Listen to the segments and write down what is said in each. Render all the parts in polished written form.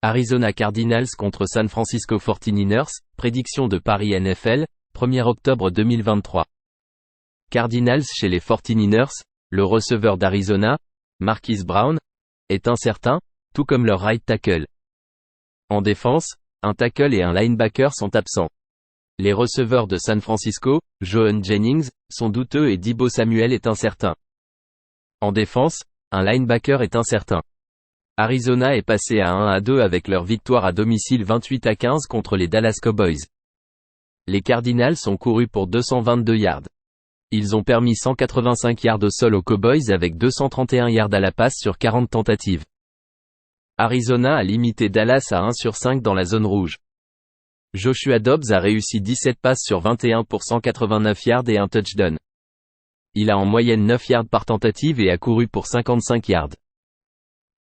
Arizona Cardinals contre San Francisco 49ers, prédiction de Paris NFL, 1er octobre 2023. Cardinals chez les 49ers, le receveur d'Arizona, Marquise Brown, est incertain, tout comme leur right tackle. En défense, un tackle et un linebacker sont absents. Les receveurs de San Francisco, Johan Jennings, sont douteux et Deebo Samuel est incertain. En défense, un linebacker est incertain. Arizona est passé à 1-2 avec leur victoire à domicile 28-15 contre les Dallas Cowboys. Les Cardinals ont couru pour 222 yards. Ils ont permis 185 yards au sol aux Cowboys avec 231 yards à la passe sur 40 tentatives. Arizona a limité Dallas à 1/5 dans la zone rouge. Joshua Dobbs a réussi 17 passes sur 21 pour 189 yards et un touchdown. Il a en moyenne 9 yards par tentative et a couru pour 55 yards.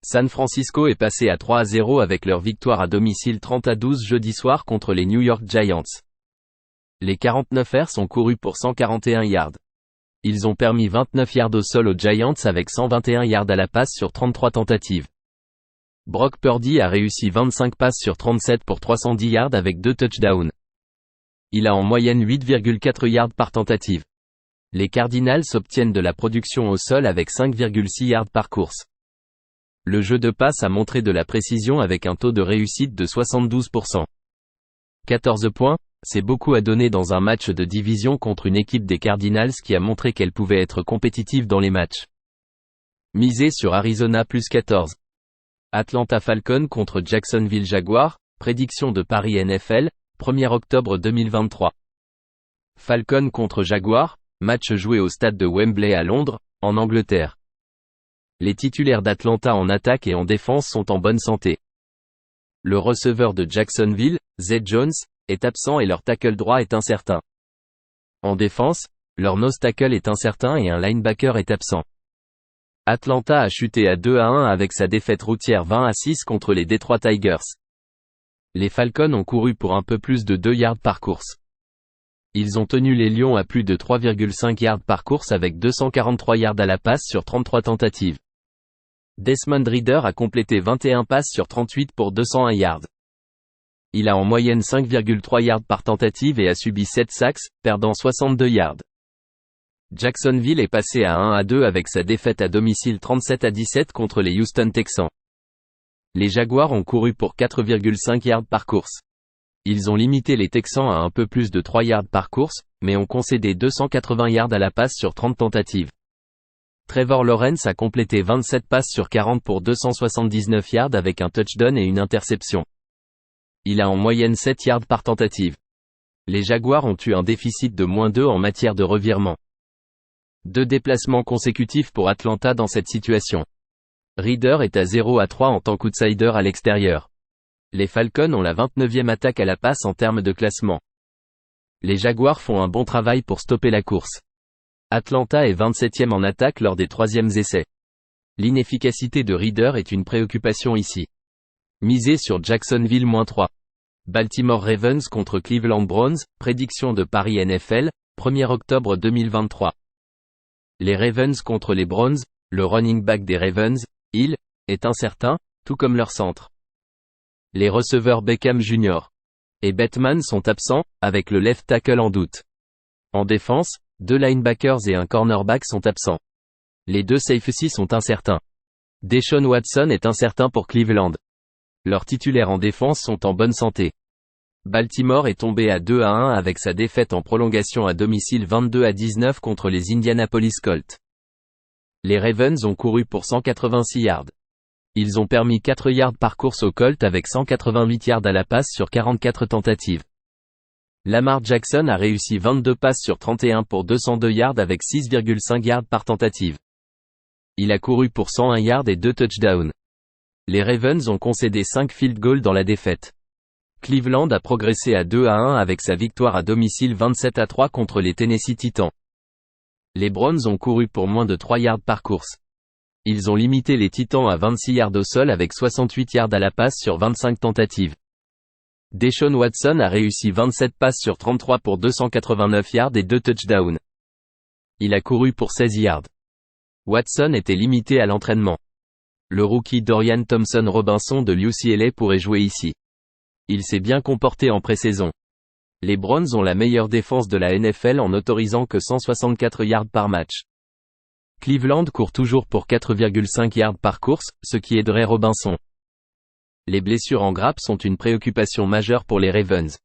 San Francisco est passé à 3-0 avec leur victoire à domicile 30-12 jeudi soir contre les New York Giants. Les 49ers ont couru pour 141 yards. Ils ont permis 29 yards au sol aux Giants avec 121 yards à la passe sur 33 tentatives. Brock Purdy a réussi 25 passes sur 37 pour 310 yards avec 2 touchdowns. Il a en moyenne 8,4 yards par tentative. Les Cardinals obtiennent de la production au sol avec 5,6 yards par course. Le jeu de passe a montré de la précision avec un taux de réussite de 72%. 14 points, c'est beaucoup à donner dans un match de division contre une équipe des Cardinals qui a montré qu'elle pouvait être compétitive dans les matchs. Misez sur Arizona plus 14. Atlanta Falcons contre Jacksonville Jaguars, prédiction de Paris NFL, 1er octobre 2023. Falcons contre Jaguars, match joué au stade de Wembley à Londres, en Angleterre. Les titulaires d'Atlanta en attaque et en défense sont en bonne santé. Le receveur de Jacksonville, Zay Jones, est absent et leur tackle droit est incertain. En défense, leur nose tackle est incertain et un linebacker est absent. Atlanta a chuté à 2-1 avec sa défaite routière 20-6 contre les Detroit Tigers. Les Falcons ont couru pour un peu plus de 2 yards par course. Ils ont tenu les Lions à plus de 3,5 yards par course avec 243 yards à la passe sur 33 tentatives. Desmond Ridder a complété 21 passes sur 38 pour 201 yards. Il a en moyenne 5,3 yards par tentative et a subi 7 sacks, perdant 62 yards. Jacksonville est passé à 1-2 avec sa défaite à domicile 37-17 contre les Houston Texans. Les Jaguars ont couru pour 4,5 yards par course. Ils ont limité les Texans à un peu plus de 3 yards par course, mais ont concédé 280 yards à la passe sur 30 tentatives. Trevor Lawrence a complété 27 passes sur 40 pour 279 yards avec un touchdown et une interception. Il a en moyenne 7 yards par tentative. Les Jaguars ont eu un déficit de -2 en matière de revirement. 2 déplacements consécutifs pour Atlanta dans cette situation. Ridder est à 0-3 en tant qu'outsider à l'extérieur. Les Falcons ont la 29e attaque à la passe en termes de classement. Les Jaguars font un bon travail pour stopper la course. Atlanta est 27e en attaque lors des 3e essais. L'inefficacité de Ridder est une préoccupation ici. Misez sur Jacksonville -3. Baltimore Ravens contre Cleveland Browns, prédiction de Paris NFL, 1er octobre 2023. Les Ravens contre les Browns, le running back des Ravens, Hill, est incertain, tout comme leur centre. Les receveurs Beckham Jr. et Bateman sont absents, avec le left tackle en doute. En défense, 2 linebackers et un cornerback sont absents. Les 2 safeties sont incertains. Deshaun Watson est incertain pour Cleveland. Leurs titulaires en défense sont en bonne santé. Baltimore est tombé à 2-1 avec sa défaite en prolongation à domicile 22-19 contre les Indianapolis Colts. Les Ravens ont couru pour 186 yards. Ils ont permis 4 yards par course aux Colts avec 188 yards à la passe sur 44 tentatives. Lamar Jackson a réussi 22 passes sur 31 pour 202 yards avec 6,5 yards par tentative. Il a couru pour 101 yards et 2 touchdowns. Les Ravens ont concédé 5 field goals dans la défaite. Cleveland a progressé à 2-1 avec sa victoire à domicile 27-3 contre les Tennessee Titans. Les Browns ont couru pour moins de 3 yards par course. Ils ont limité les Titans à 26 yards au sol avec 68 yards à la passe sur 25 tentatives. Deshaun Watson a réussi 27 passes sur 33 pour 289 yards et 2 touchdowns. Il a couru pour 16 yards. Watson était limité à l'entraînement. le rookie Dorian Thompson-Robinson de l'UCLA pourrait jouer ici. Il s'est bien comporté en pré-saison. Les Browns ont la meilleure défense de la NFL en n'autorisant que 164 yards par match. Cleveland court toujours pour 4,5 yards par course, ce qui aiderait Robinson. Les blessures en grappe sont une préoccupation majeure pour les Ravens.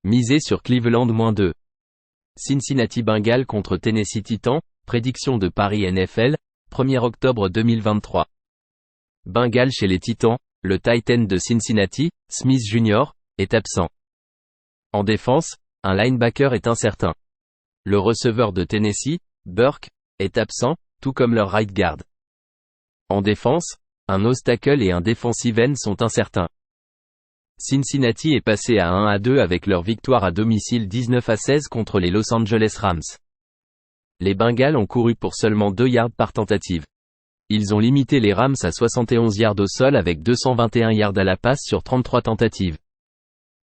Misez sur Cleveland -2. Cincinnati Bengals contre Tennessee Titans, prédiction de Paris NFL, 1er octobre 2023. Bengals chez les Titans, le Tight end de Cincinnati, Smith Jr., est absent. En défense, un linebacker est incertain. Le receveur de Tennessee, Burke, est absent, tout comme leur right guard. En défense, un nose tackle et un defensive end sont incertains. Cincinnati est passé à 1-2 avec leur victoire à domicile 19-16 contre les Los Angeles Rams. Les Bengals ont couru pour seulement 2 yards par tentative. Ils ont limité les Rams à 71 yards au sol avec 221 yards à la passe sur 33 tentatives.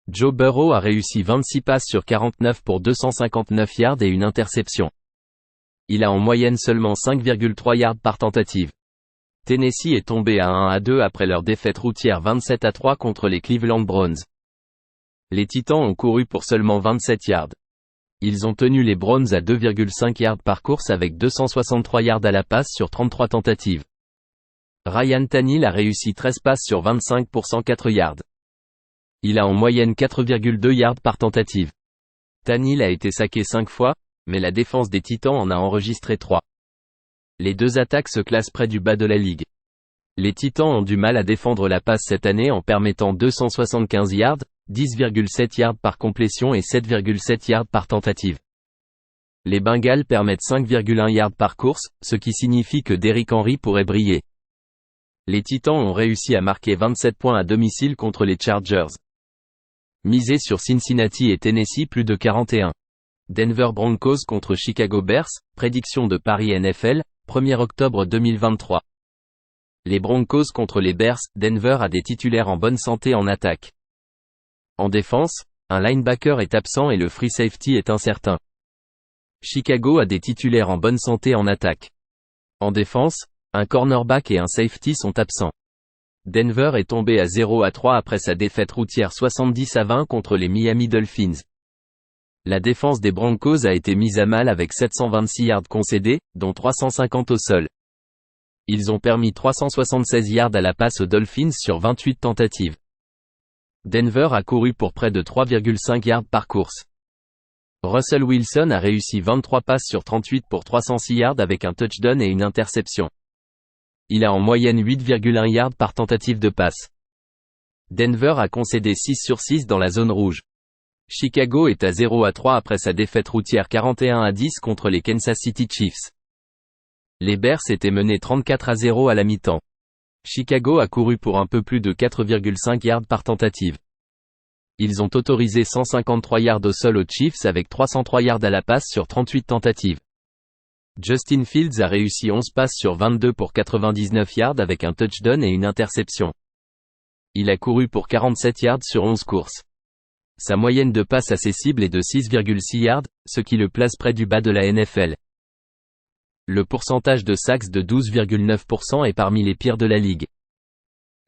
Joe Burrow a réussi 26 passes sur 49 pour 259 yards et une interception. Il a en moyenne seulement 5,3 yards par tentative. Tennessee est tombé à 1-2 après leur défaite routière 27-3 contre les Cleveland Browns. Les Titans ont couru pour seulement 27 yards. Ils ont tenu les Browns à 2,5 yards par course avec 263 yards à la passe sur 33 tentatives. Ryan Tannehill a réussi 13 passes sur 25 pour 104 yards. Il a en moyenne 4,2 yards par tentative. Tannehill a été saqué 5 fois, mais la défense des Titans en a enregistré 3. Les deux attaques se classent près du bas de la ligue. Les Titans ont du mal à défendre la passe cette année en permettant 275 yards, 10,7 yards par complétion et 7,7 yards par tentative. Les Bengals permettent 5,1 yards par course, ce qui signifie que Derrick Henry pourrait briller. Les Titans ont réussi à marquer 27 points à domicile contre les Chargers. Misez sur Cincinnati et Tennessee plus de 41. Denver Broncos contre Chicago Bears, prédiction de Paris NFL, 1er octobre 2023. Les Broncos contre les Bears, Denver a des titulaires en bonne santé en attaque. En défense, un linebacker est absent et le free safety est incertain. Chicago a des titulaires en bonne santé en attaque. En défense, un cornerback et un safety sont absents. Denver est tombé à 0-3 après sa défaite routière 70-20 contre les Miami Dolphins. La défense des Broncos a été mise à mal avec 726 yards concédés, dont 350 au sol. Ils ont permis 376 yards à la passe aux Dolphins sur 28 tentatives. Denver a couru pour près de 3,5 yards par course. Russell Wilson a réussi 23 passes sur 38 pour 306 yards avec un touchdown et une interception. Il a en moyenne 8,1 yards par tentative de passe. Denver a concédé 6 sur 6 dans la zone rouge. Chicago est à 0-3 après sa défaite routière 41-10 contre les Kansas City Chiefs. Les Bears étaient menés 34-0 à la mi-temps. Chicago a couru pour un peu plus de 4,5 yards par tentative. Ils ont autorisé 153 yards au sol aux Chiefs avec 303 yards à la passe sur 38 tentatives. Justin Fields a réussi 11 passes sur 22 pour 99 yards avec un touchdown et une interception. Il a couru pour 47 yards sur 11 courses. Sa moyenne de passes à ses cibles est de 6,6 yards, ce qui le place près du bas de la NFL. Le pourcentage de sacks de 12,9% est parmi les pires de la ligue.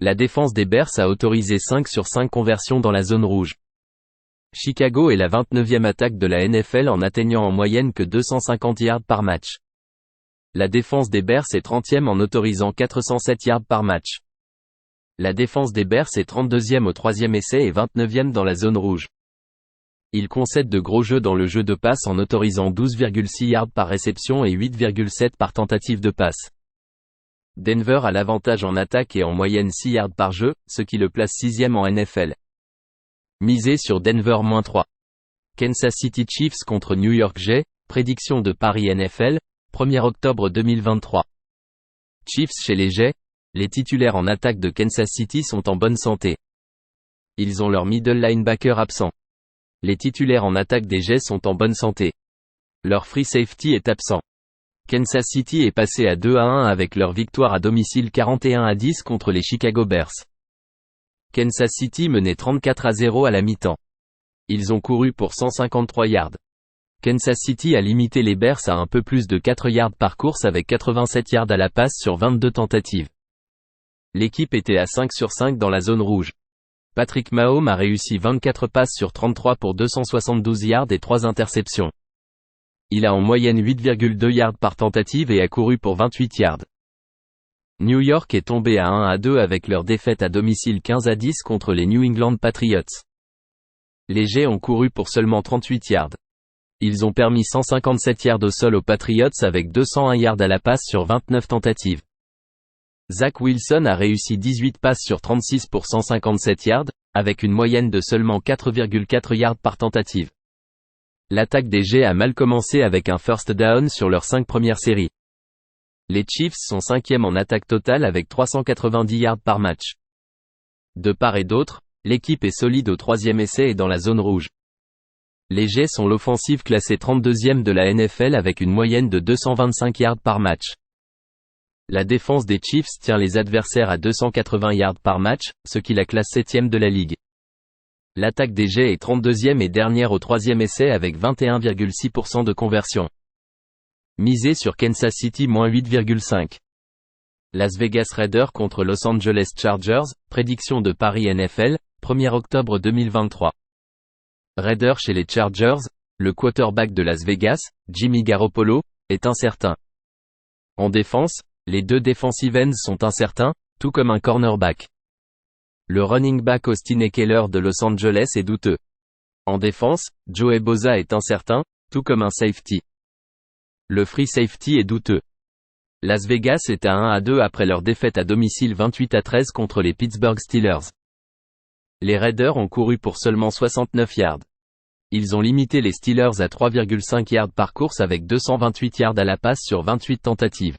La défense des Bears a autorisé 5 sur 5 conversions dans la zone rouge. Chicago est la 29e attaque de la NFL en atteignant en moyenne que 250 yards par match. La défense des Bears est 30e en autorisant 407 yards par match. La défense des Bears est 32e au 3e essai et 29e dans la zone rouge. Ils concèdent de gros jeux dans le jeu de passe en autorisant 12,6 yards par réception et 8,7 par tentative de passe. Denver a l'avantage en attaque et en moyenne 6 yards par jeu, ce qui le place 6e en NFL. Misez sur Denver -3. Kansas City Chiefs contre New York Jets, prédiction de Paris NFL, 1er octobre 2023. Chiefs chez les Jets, les titulaires en attaque de Kansas City sont en bonne santé. Ils ont leur middle linebacker absent. Les titulaires en attaque des Jets sont en bonne santé. Leur free safety est absent. Kansas City est passé à 2-1 avec leur victoire à domicile 41-10 contre les Chicago Bears. Kansas City menait 34-0 à la mi-temps. Ils ont couru pour 153 yards. Kansas City a limité les Bears à un peu plus de 4 yards par course avec 87 yards à la passe sur 22 tentatives. L'équipe était à 5 sur 5 dans la zone rouge. Patrick Mahomes a réussi 24 passes sur 33 pour 272 yards et 3 interceptions. Il a en moyenne 8,2 yards par tentative et a couru pour 28 yards. New York est tombé à 1-2 avec leur défaite à domicile 15-10 contre les New England Patriots. Les Jets ont couru pour seulement 38 yards. Ils ont permis 157 yards au sol aux Patriots avec 201 yards à la passe sur 29 tentatives. Zach Wilson a réussi 18 passes sur 36 pour 157 yards, avec une moyenne de seulement 4,4 yards par tentative. L'attaque des Jets a mal commencé avec un first down sur leurs 5 premières séries. Les Chiefs sont 5e en attaque totale avec 390 yards par match. De part et d'autre, l'équipe est solide au 3e essai et dans la zone rouge. Les Jets sont l'offensive classée 32e de la NFL avec une moyenne de 225 yards par match. La défense des Chiefs tient les adversaires à 280 yards par match, ce qui la classe 7e de la ligue. L'attaque des Jets est 32e et dernière au 3e essai avec 21,6% de conversion. Misé sur Kansas City -8,5. Las Vegas Raiders contre Los Angeles Chargers, prédiction de Paris NFL, 1er octobre 2023. Raiders chez les Chargers, le quarterback de Las Vegas, Jimmy Garoppolo, est incertain. En défense, les 2 defensive ends sont incertains, tout comme un cornerback. Le running back Austin Ekeler de Los Angeles est douteux. En défense, Joey Bosa est incertain, tout comme un safety. Le free safety est douteux. Las Vegas est à 1-2 après leur défaite à domicile 28-13 contre les Pittsburgh Steelers. Les Raiders ont couru pour seulement 69 yards. Ils ont limité les Steelers à 3,5 yards par course avec 228 yards à la passe sur 28 tentatives.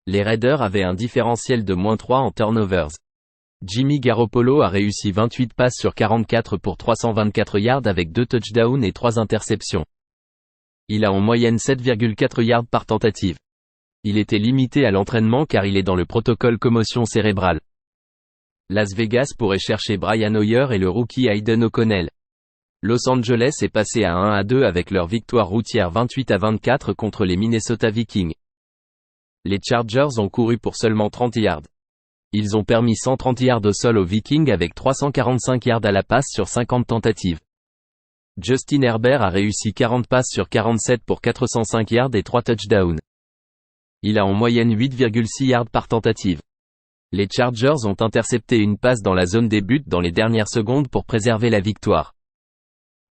Les Raiders avaient un différentiel de -3 en turnovers. Jimmy Garoppolo a réussi 28 passes sur 44 pour 324 yards avec 2 touchdowns et 3 interceptions. Il a en moyenne 7,4 yards par tentative. Il était limité à l'entraînement car il est dans le protocole commotion cérébrale. Las Vegas pourrait chercher Brian Hoyer et le rookie Hayden O'Connell. Los Angeles est passé à 1-2 avec leur victoire routière 28-24 contre les Minnesota Vikings. Les Chargers ont couru pour seulement 30 yards. Ils ont permis 130 yards au sol aux Vikings avec 345 yards à la passe sur 50 tentatives. Justin Herbert a réussi 40 passes sur 47 pour 405 yards et 3 touchdowns. Il a en moyenne 8,6 yards par tentative. Les Chargers ont intercepté une passe dans la zone des buts dans les dernières secondes pour préserver la victoire.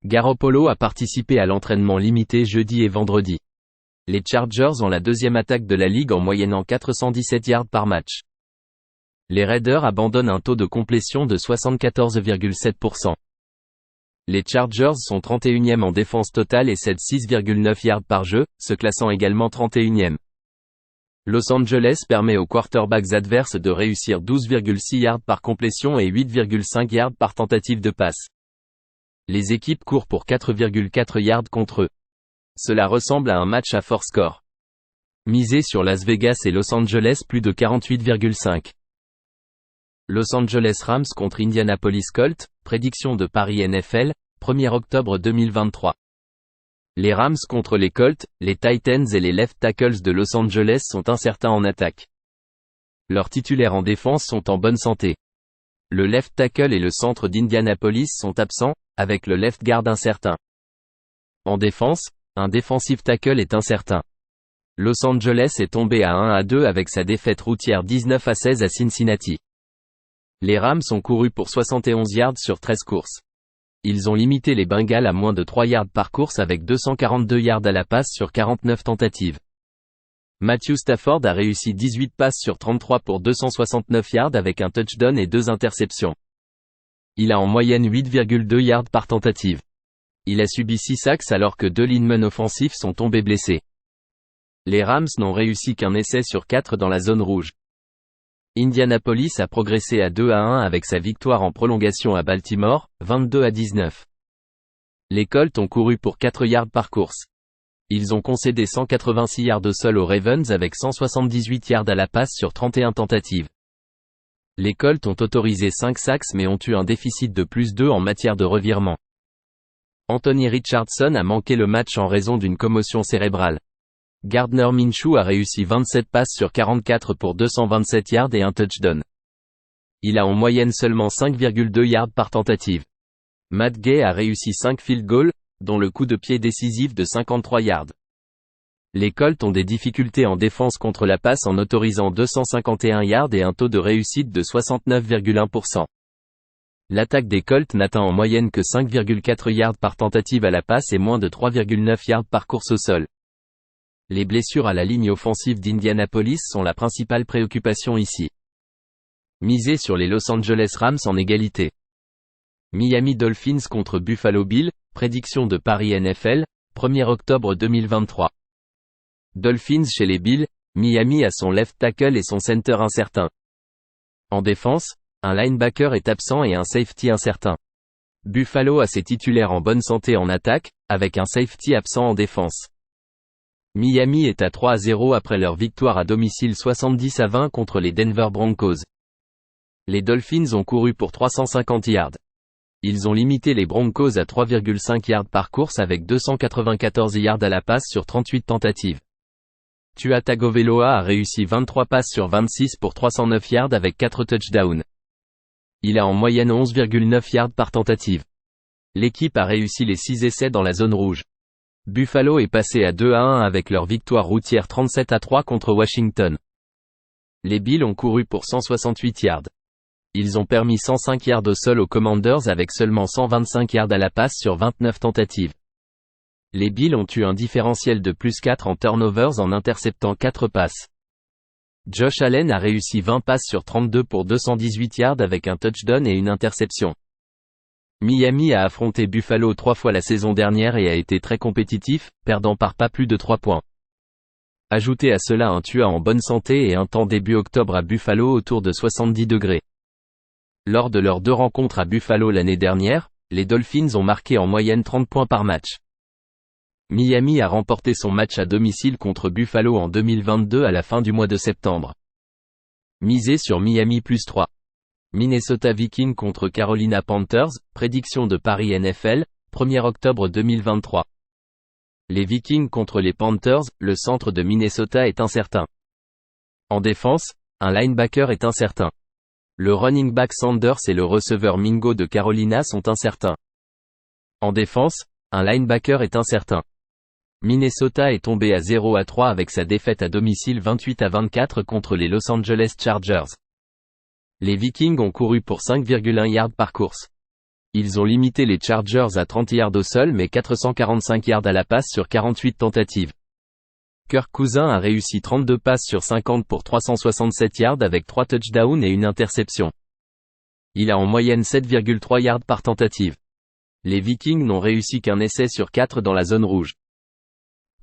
Garoppolo a participé à l'entraînement limité jeudi et vendredi. Les Chargers ont la 2e attaque de la ligue en moyennant 417 yards par match. Les Raiders abandonnent un taux de complétion de 74,7%. Les Chargers sont 31e en défense totale et cèdent 6,9 yards par jeu, se classant également 31e. Los Angeles permet aux quarterbacks adverses de réussir 12,6 yards par complétion et 8,5 yards par tentative de passe. Les équipes courent pour 4,4 yards contre eux. Cela ressemble à un match à fort score. Misé sur Las Vegas et Los Angeles plus de 48,5. Los Angeles Rams contre Indianapolis Colts, prédiction de Paris NFL, 1er octobre 2023. Les Rams contre les Colts, les Titans et les left tackles de Los Angeles sont incertains en attaque. Leurs titulaires en défense sont en bonne santé. Le left tackle et le centre d'Indianapolis sont absents, avec le left guard incertain. En défense, un defensive tackle est incertain. Los Angeles est tombé à 1-2 avec sa défaite routière 19-16 à Cincinnati. Les Rams ont couru pour 71 yards sur 13 courses. Ils ont limité les Bengals à moins de 3 yards par course avec 242 yards à la passe sur 49 tentatives. Matthew Stafford a réussi 18 passes sur 33 pour 269 yards avec un touchdown et 2 interceptions. Il a en moyenne 8,2 yards par tentative. Il a subi 6 sacks alors que 2 linemen offensifs sont tombés blessés. Les Rams n'ont réussi qu'un essai sur 4 dans la zone rouge. Indianapolis a progressé à 2-1 avec sa victoire en prolongation à Baltimore, 22-19. Les Colts ont couru pour 4 yards par course. Ils ont concédé 186 yards au sol aux Ravens avec 178 yards à la passe sur 31 tentatives. Les Colts ont autorisé 5 sacks mais ont eu un déficit de +2 en matière de revirement. Anthony Richardson a manqué le match en raison d'une commotion cérébrale. Gardner Minshew a réussi 27 passes sur 44 pour 227 yards et un touchdown. Il a en moyenne seulement 5,2 yards par tentative. Matt Gay a réussi 5 field goals, dont le coup de pied décisif de 53 yards. Les Colts ont des difficultés en défense contre la passe en autorisant 251 yards et un taux de réussite de 69,1%. L'attaque des Colts n'atteint en moyenne que 5,4 yards par tentative à la passe et moins de 3,9 yards par course au sol. Les blessures à la ligne offensive d'Indianapolis sont la principale préoccupation ici. Misez sur les Los Angeles Rams en égalité. Miami Dolphins contre Buffalo Bills, prédiction de Paris NFL, 1er octobre 2023. Dolphins chez les Bills, Miami a son left tackle et son center incertain. En défense, un linebacker est absent et un safety incertain. Buffalo a ses titulaires en bonne santé en attaque, avec un safety absent en défense. Miami est à 3-0 après leur victoire à domicile 70-20 contre les Denver Broncos. Les Dolphins ont couru pour 350 yards. Ils ont limité les Broncos à 3,5 yards par course avec 294 yards à la passe sur 38 tentatives. Tua Tagovailoa a réussi 23 passes sur 26 pour 309 yards avec 4 touchdowns. Il a en moyenne 11,9 yards par tentative. L'équipe a réussi les 6 essais dans la zone rouge. Buffalo est passé à 2-1 avec leur victoire routière 37-3 contre Washington. Les Bills ont couru pour 168 yards. Ils ont permis 105 yards au sol aux Commanders avec seulement 125 yards à la passe sur 29 tentatives. Les Bills ont eu un différentiel de plus 4 en turnovers en interceptant 4 passes. Josh Allen a réussi 20 passes sur 32 pour 218 yards avec un touchdown et une interception. Miami a affronté Buffalo 3 fois la saison dernière et a été très compétitif, perdant par pas plus de 3 points. Ajoutez à cela un Tua en bonne santé et un temps début octobre à Buffalo autour de 70 degrés. Lors de leurs 2 rencontres à Buffalo l'année dernière, les Dolphins ont marqué en moyenne 30 points par match. Miami a remporté son match à domicile contre Buffalo en 2022 à la fin du mois de septembre. Misez sur Miami plus 3. Minnesota Vikings contre Carolina Panthers, prédiction de Paris NFL, 1er octobre 2023. Les Vikings contre les Panthers, le centre de Minnesota est incertain. En défense, un linebacker est incertain. Le running back Sanders et le receveur Mingo de Carolina sont incertains. En défense, un linebacker est incertain. Minnesota est tombé à 0-3 avec sa défaite à domicile 28-24 contre les Los Angeles Chargers. Les Vikings ont couru pour 5,1 yards par course. Ils ont limité les Chargers à 30 yards au sol mais 445 yards à la passe sur 48 tentatives. Kirk Cousins a réussi 32 passes sur 50 pour 367 yards avec 3 touchdowns et une interception. Il a en moyenne 7,3 yards par tentative. Les Vikings n'ont réussi qu'un essai sur 4 dans la zone rouge.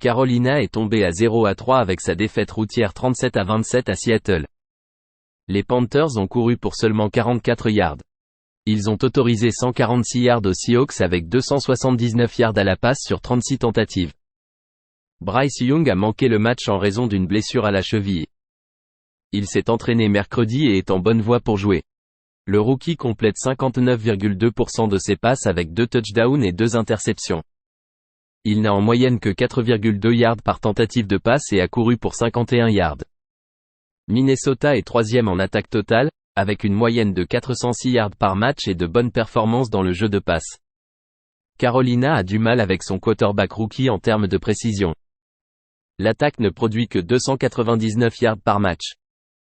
Carolina est tombée à 0-3 avec sa défaite routière 37-27 à Seattle. Les Panthers ont couru pour seulement 44 yards. Ils ont autorisé 146 yards aux Seahawks avec 279 yards à la passe sur 36 tentatives. Bryce Young a manqué le match en raison d'une blessure à la cheville. Il s'est entraîné mercredi et est en bonne voie pour jouer. Le rookie complète 59,2% de ses passes avec 2 touchdowns et 2 interceptions. Il n'a en moyenne que 4,2 yards par tentative de passe et a couru pour 51 yards. Minnesota est 3e en attaque totale, avec une moyenne de 406 yards par match et de bonnes performances dans le jeu de passe. Carolina a du mal avec son quarterback rookie en termes de précision. L'attaque ne produit que 299 yards par match.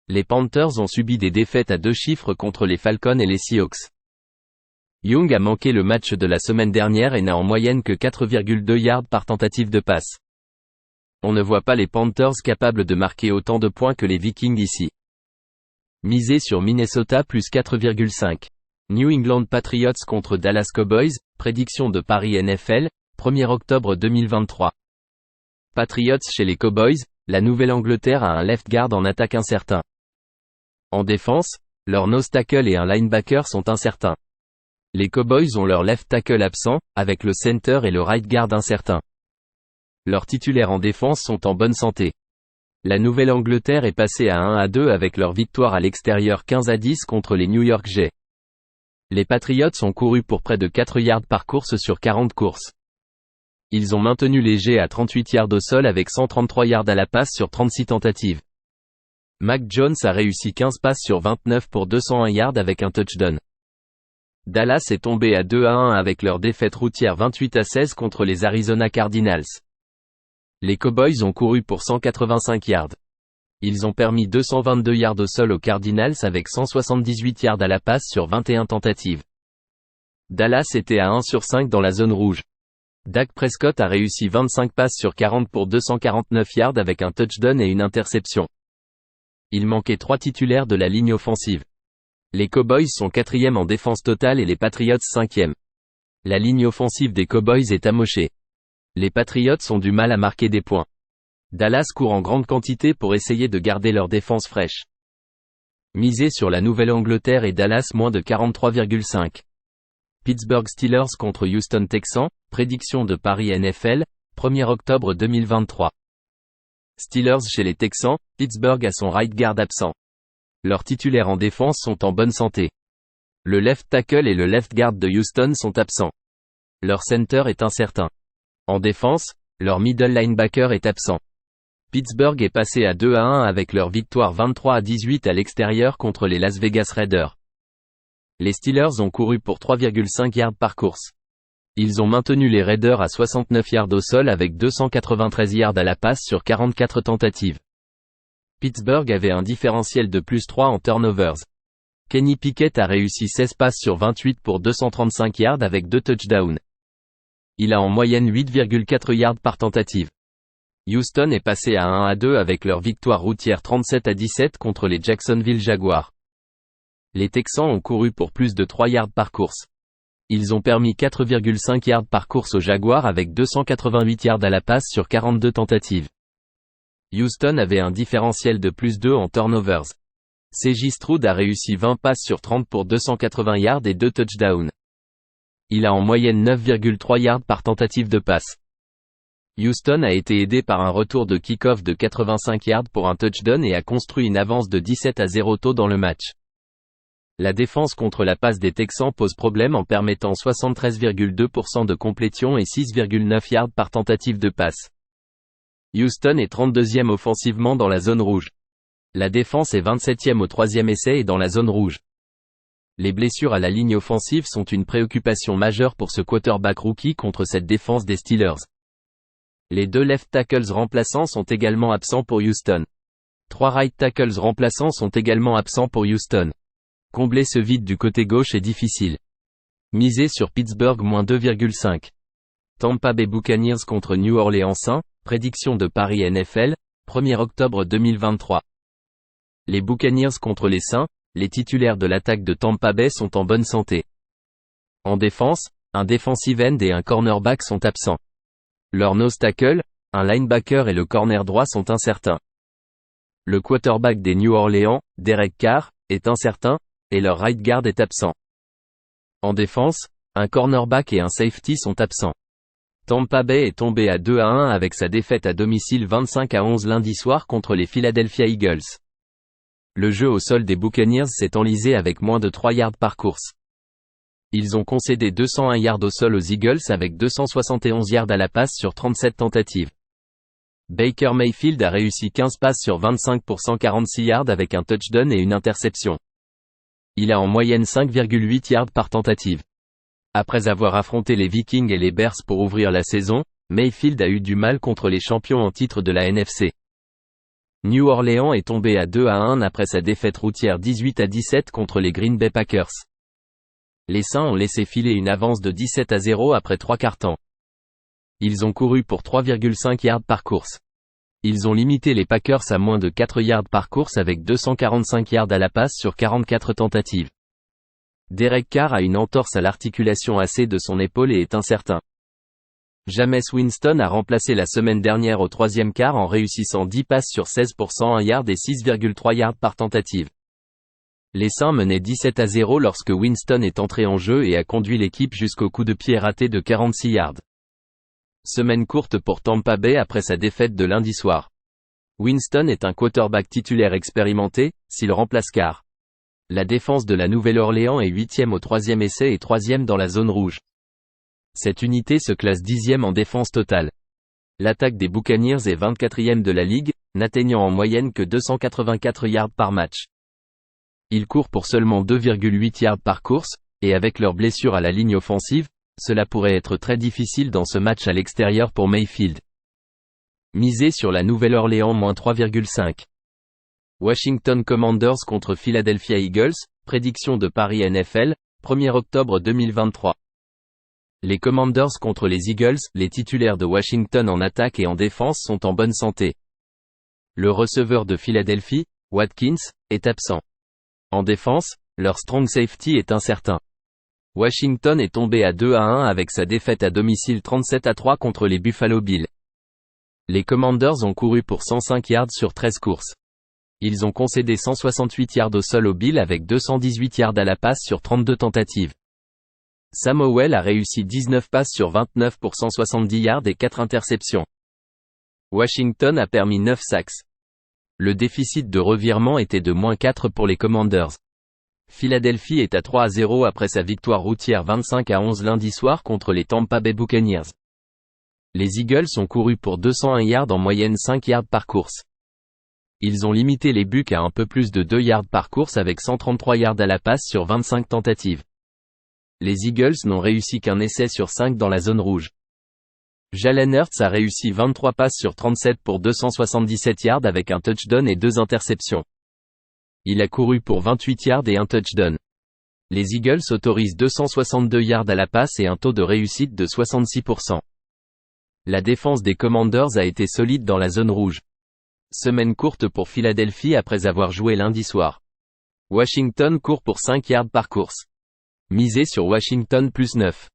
Les Panthers ont subi des défaites à 2 chiffres contre les Falcons et les Seahawks. Young a manqué le match de la semaine dernière et n'a en moyenne que 4,2 yards par tentative de passe. On ne voit pas les Panthers capables de marquer autant de points que les Vikings ici. Misez sur Minnesota plus 4,5. New England Patriots contre Dallas Cowboys, prédiction de Paris NFL, 1er octobre 2023. Patriots chez les Cowboys, la Nouvelle-Angleterre a un left guard en attaque incertain. En défense, leur nose tackle et un linebacker sont incertains. Les Cowboys ont leur left tackle absent, avec le center et le right guard incertain. Leurs titulaires en défense sont en bonne santé. La Nouvelle-Angleterre est passée à 1-2 avec leur victoire à l'extérieur 15-10 contre les New York Jets. Les Patriots ont couru pour près de 4 yards par course sur 40 courses. Ils ont maintenu les Jets à 38 yards au sol avec 133 yards à la passe sur 36 tentatives. Mac Jones a réussi 15 passes sur 29 pour 201 yards avec un touchdown. Dallas est tombé à 2-1 avec leur défaite routière 28-16 contre les Arizona Cardinals. Les Cowboys ont couru pour 185 yards. Ils ont permis 222 yards au sol aux Cardinals avec 178 yards à la passe sur 21 tentatives. Dallas était à 1 sur 5 dans la zone rouge. Dak Prescott a réussi 25 passes sur 40 pour 249 yards avec un touchdown et une interception. Il manquait 3 titulaires de la ligne offensive. Les Cowboys sont 4e en défense totale et les Patriots 5e. La ligne offensive des Cowboys est amochée. Les Patriots ont du mal à marquer des points. Dallas court en grande quantité pour essayer de garder leur défense fraîche. Misez sur la Nouvelle-Angleterre et Dallas moins de 43,5. Pittsburgh Steelers contre Houston Texans, prédiction de Paris NFL, 1er octobre 2023. Steelers chez les Texans, Pittsburgh a son right guard absent. Leurs titulaires en défense sont en bonne santé. Le left tackle et le left guard de Houston sont absents. Leur center est incertain. En défense, leur middle linebacker est absent. Pittsburgh est passé à 2-1 avec leur victoire 23-18 à l'extérieur contre les Las Vegas Raiders. Les Steelers ont couru pour 3,5 yards par course. Ils ont maintenu les Raiders à 69 yards au sol avec 293 yards à la passe sur 44 tentatives. Pittsburgh avait un différentiel de plus 3 en turnovers. Kenny Pickett a réussi 16 passes sur 28 pour 235 yards avec 2 touchdowns. Il a en moyenne 8,4 yards par tentative. Houston est passé à 1-2 avec leur victoire routière 37-17 contre les Jacksonville Jaguars. Les Texans ont couru pour plus de 3 yards par course. Ils ont permis 4,5 yards par course aux Jaguars avec 288 yards à la passe sur 42 tentatives. Houston avait un différentiel de plus 2 en turnovers. C.J. Stroud a réussi 20 passes sur 30 pour 280 yards et 2 touchdowns. Il a en moyenne 9,3 yards par tentative de passe. Houston a été aidé par un retour de kick-off de 85 yards pour un touchdown et a construit une avance de 17-0 tôt dans le match. La défense contre la passe des Texans pose problème en permettant 73,2% de complétion et 6,9 yards par tentative de passe. Houston est 32e offensivement dans la zone rouge. La défense est 27e au 3e essai et dans la zone rouge. Les blessures à la ligne offensive sont une préoccupation majeure pour ce quarterback rookie contre cette défense des Steelers. Les 2 left tackles remplaçants sont également absents pour Houston. 3 right tackles remplaçants sont également absents pour Houston. Combler ce vide du côté gauche est difficile. Misez sur Pittsburgh moins 2,5. Tampa Bay Buccaneers contre New Orleans 1, prédiction de Paris NFL, 1er octobre 2023. Les Buccaneers contre les Saints, les titulaires de l'attaque de Tampa Bay sont en bonne santé. En défense, un defensive end et un cornerback sont absents. Leur nose tackle, un linebacker et le corner droit sont incertains. Le quarterback des New Orleans, Derek Carr, est incertain, et leur right guard est absent. En défense, un cornerback et un safety sont absents. Tampa Bay est tombé à 2-1 avec sa défaite à domicile 25-11 lundi soir contre les Philadelphia Eagles. Le jeu au sol des Buccaneers s'est enlisé avec moins de 3 yards par course. Ils ont concédé 201 yards au sol aux Eagles avec 271 yards à la passe sur 37 tentatives. Baker Mayfield a réussi 15 passes sur 25 pour 146 yards avec un touchdown et une interception. Il a en moyenne 5,8 yards par tentative. Après avoir affronté les Vikings et les Bears pour ouvrir la saison, Mayfield a eu du mal contre les champions en titre de la NFC. New Orleans est tombé à 2-1 après sa défaite routière 18-17 contre les Green Bay Packers. Les Saints ont laissé filer une avance de 17-0 après 3 quarts-temps. Ils ont couru pour 3,5 yards par course. Ils ont limité les Packers à moins de 4 yards par course avec 245 yards à la passe sur 44 tentatives. Derek Carr a une entorse à l'articulation AC de son épaule et est incertain. Jameis Winston a remplacé la semaine dernière au 3e quart en réussissant 10 passes sur 16 pour 101 yards et 6,3 yards par tentative. Les Saints menaient 17-0 lorsque Winston est entré en jeu et a conduit l'équipe jusqu'au coup de pied raté de 46 yards. Semaine courte pour Tampa Bay après sa défaite de lundi soir. Winston est un quarterback titulaire expérimenté, s'il remplace Carr. La défense de la Nouvelle-Orléans est 8e au 3e essai et 3e dans la zone rouge. Cette unité se classe 10e en défense totale. L'attaque des Buccaneers est 24e de la ligue, n'atteignant en moyenne que 284 yards par match. Ils courent pour seulement 2,8 yards par course, et avec leurs blessures à la ligne offensive, cela pourrait être très difficile dans ce match à l'extérieur pour Mayfield. Misez sur la Nouvelle-Orléans -3,5. Washington Commanders contre Philadelphia Eagles, prédiction de Paris NFL, 1er octobre 2023. Les Commanders contre les Eagles, les titulaires de Washington en attaque et en défense sont en bonne santé. Le receveur de Philadelphie, Watkins, est absent. En défense, leur strong safety est incertain. Washington est tombé à 2-1 avec sa défaite à domicile 37-3 contre les Buffalo Bills. Les Commanders ont couru pour 105 yards sur 13 courses. Ils ont concédé 168 yards au sol aux Bills avec 218 yards à la passe sur 32 tentatives. Sam Howell a réussi 19 passes sur 29 pour 170 yards et 4 interceptions. Washington a permis 9 sacks. Le déficit de revirement était de -4 pour les Commanders. Philadelphie est à 3-0 après sa victoire routière 25-11 lundi soir contre les Tampa Bay Buccaneers. Les Eagles ont couru pour 201 yards en moyenne 5 yards par course. Ils ont limité les Bucs à un peu plus de 2 yards par course avec 133 yards à la passe sur 25 tentatives. Les Eagles n'ont réussi qu'un essai sur 5 dans la zone rouge. Jalen Hurts a réussi 23 passes sur 37 pour 277 yards avec un touchdown et 2 interceptions. Il a couru pour 28 yards et un touchdown. Les Eagles autorisent 262 yards à la passe et un taux de réussite de 66%. La défense des Commanders a été solide dans la zone rouge. Semaine courte pour Philadelphie après avoir joué lundi soir. Washington court pour 5 yards par course. Misez sur Washington +9.